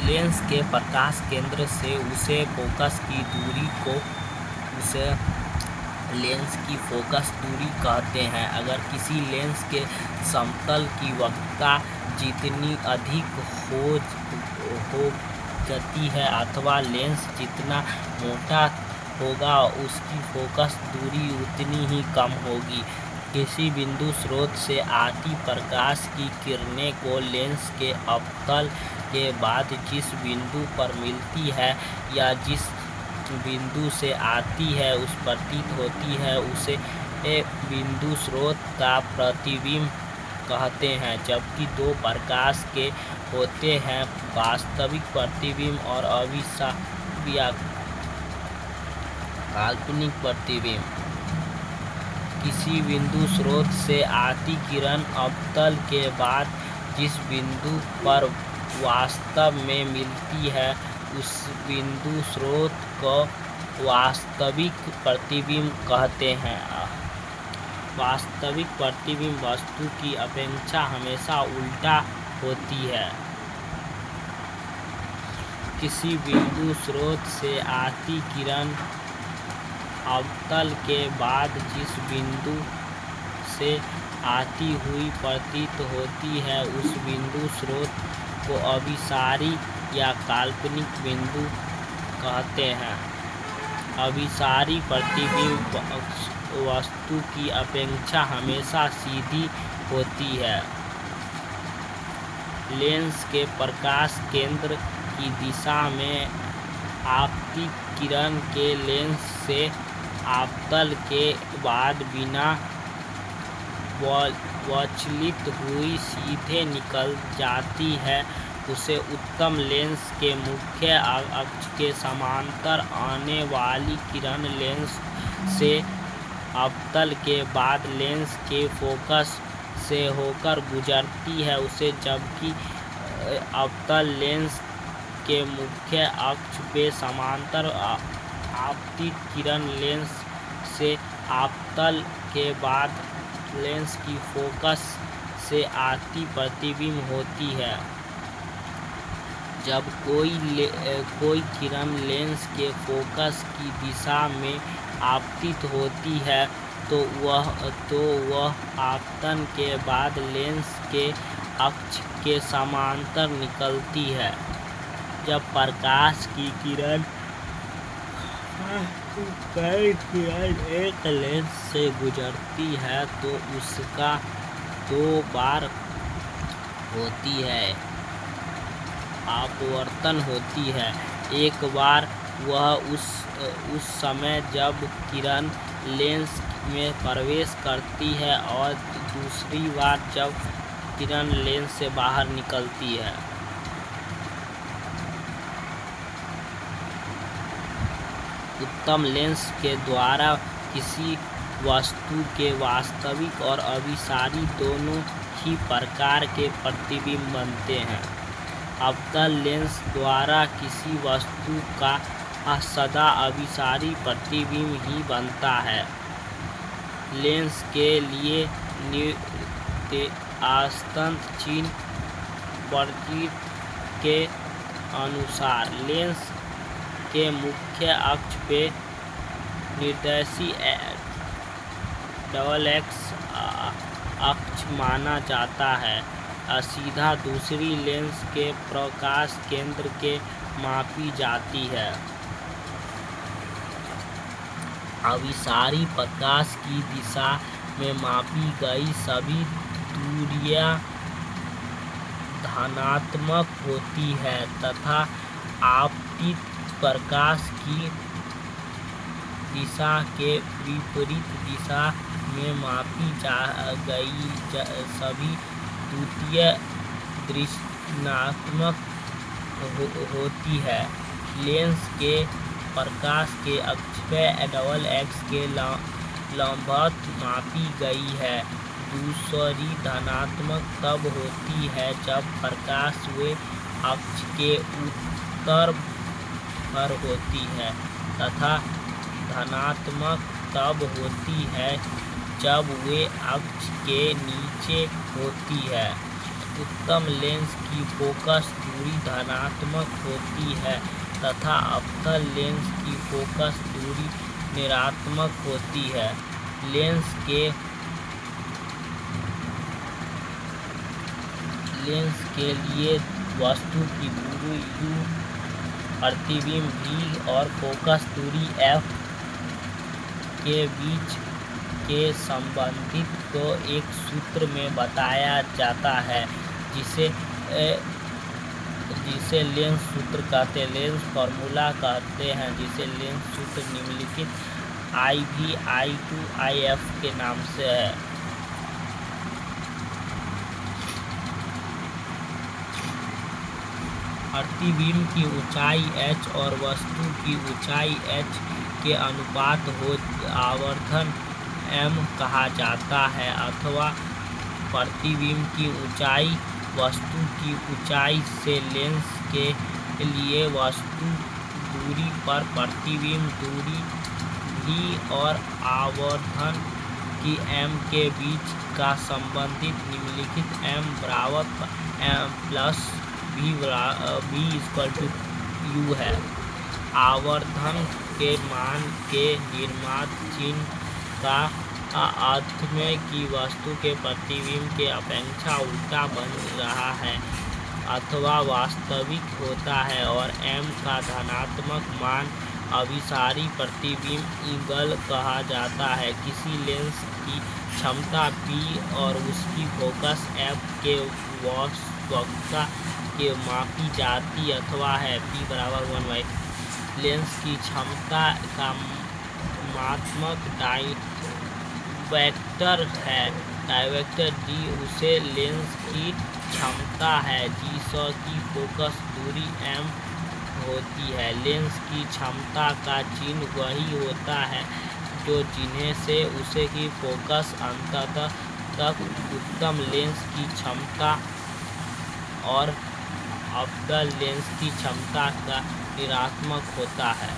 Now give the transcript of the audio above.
Lens के प्रकाश केंद्र से उसे फोकस की दूरी को उसे लेंस की फोकस दूरी कहते हैं। अगर किसी लेंस के समतल की वक्रता जितनी अधिक हो जाती है अथवा लेंस जितना मोटा होगा उसकी फोकस दूरी उतनी ही कम होगी। किसी बिंदु स्रोत से आती प्रकाश की किरणें को लेंस के अवतल के बाद जिस बिंदु पर मिलती है या जिस बिंदु से आती है उस प्रतीत होती है उसे बिंदु स्रोत का प्रतिबिंब कहते हैं। जबकि दो प्रकाश के होते हैं, वास्तविक प्रतिबिंब और अभिसारी या काल्पनिक प्रतिबिंब। किसी बिंदु स्रोत से आती किरण अवतल के बाद जिस बिंदु पर वास्तव में मिलती है उस बिंदु स्रोत को वास्तविक प्रतिबिंब कहते हैं। वास्तविक प्रतिबिंब वस्तु की अपेक्षा हमेशा उल्टा होती है। किसी बिंदु स्रोत से आती किरण अवतल के बाद जिस बिंदु से आती हुई प्रतीत होती है उस बिंदु स्रोत को अभिसारी या काल्पनिक बिंदु कहते हैं। अभिसारी प्रतिबिंब वस्तु की अपेक्षा हमेशा सीधी होती है। लेंस के प्रकाश केंद्र की दिशा में आपतित किरण के लेंस से अवतल के बाद बिना विचलित हुई सीधे निकल जाती है उसे उत्तम लेंस के मुख्य अक्ष के समांतर आने वाली किरण लेंस से अवतल के बाद लेंस के फोकस से होकर गुजरती है उसे जबकि अवतल लेंस के मुख्य अक्ष पे समांतर आपतित किरण लेंस से अवतल के बाद लेंस की फोकस से आती प्रतिबिंब होती है। जब कोई किरण लेंस के फोकस की दिशा में आपतित होती है तो वह आपतन के बाद लेंस के अक्ष के समांतर निकलती है। जब प्रकाश की किरण एक लेंस से गुजरती है तो उसका दो बार होती है अपवर्तन होती है। एक बार वह उस समय जब किरण लेंस में प्रवेश करती है और दूसरी बार जब किरण लेंस से बाहर निकलती है। उत्तम लेंस के द्वारा किसी वस्तु के वास्तविक और अभिसारी दोनों ही प्रकार के प्रतिबिंब बनते हैं। अवतल लेंस द्वारा किसी वस्तु का सदा अभिसारी प्रतिबिंब ही बनता है। लेंस के लिए निर्देशांक चिन्ह प्रतीक के अनुसार लेंस के मुख्य अक्ष पे निर्देशी XX अक्ष माना जाता है। सीधा दूसरी लेंस के प्रकाश केंद्र के मापी जाती है। अभिसारी प्रकाश की दिशा में मापी गई सभी दूरियां धनात्मक होती है तथा आपतित प्रकाश की दिशा के विपरीत दिशा में मापी गई सभी द्वितीय दृश्यात्मक होती है। लेंस के प्रकाश के अक्ष पे XX के लंबवत मापी गई है। दूसरी धनात्मक तब होती है जब प्रकाश वे अक्ष के उत्तर पर होती है तथा धनात्मक तब होती है जब वे अक्ष के नीचे होती है। उत्तम लेंस की फोकस दूरी धनात्मक होती है तथा अवतल लेंस की फोकस दूरी ऋणात्मक होती है। लेंस के लिए वस्तु की दूरी u, प्रतिबिंब v और फोकस दूरी f के बीच के संबंधित को एक सूत्र में बताया जाता है जिसे लेंस सूत्र कहते हैं। लेंस फार्मूला कहते हैं जिसे लेंस सूत्र निम्नलिखित IV, I2, IF के नाम से है। प्रतिबिंब की ऊंचाई h और वस्तु की ऊंचाई h के अनुपात हो आवर्धन m कहा जाता है, अथवा प्रतिबिंब की ऊंचाई वस्तु की ऊंचाई से लेंस के लिए वस्तु दूरी पर प्रतिबिंब दूरी v और आवर्धन की m के बीच का संबंधित निम्नलिखित m बराबर m plus v equal to u है। आवर्धन के मान के निर्माण चिन्ह का अर्थ में कि वस्तु के प्रतिबिंब के अपेक्षा उल्टा बन रहा है अथवा वास्तविक होता है, और m का धनात्मक मान अभिसारी प्रतिबिंब ईगल कहा जाता है। किसी लेंस की क्षमता P और उसकी फोकस f के वक्रता के मापी जाती अथवा है P बराबर 1/। लेंस की क्षमता का मात्रात्मक डायवेक्टर है। डायवेक्टर D उसे लेंस की क्षमता है जिसकी फोकस दूरी m होती है। लेंस की क्षमता का चिन्ह वही होता है जो जिन्हें से उसे की फोकस अंततः तक उत्तम लेंस की क्षमता और अवतल लेंस की क्षमता का ऋणात्मक होता है।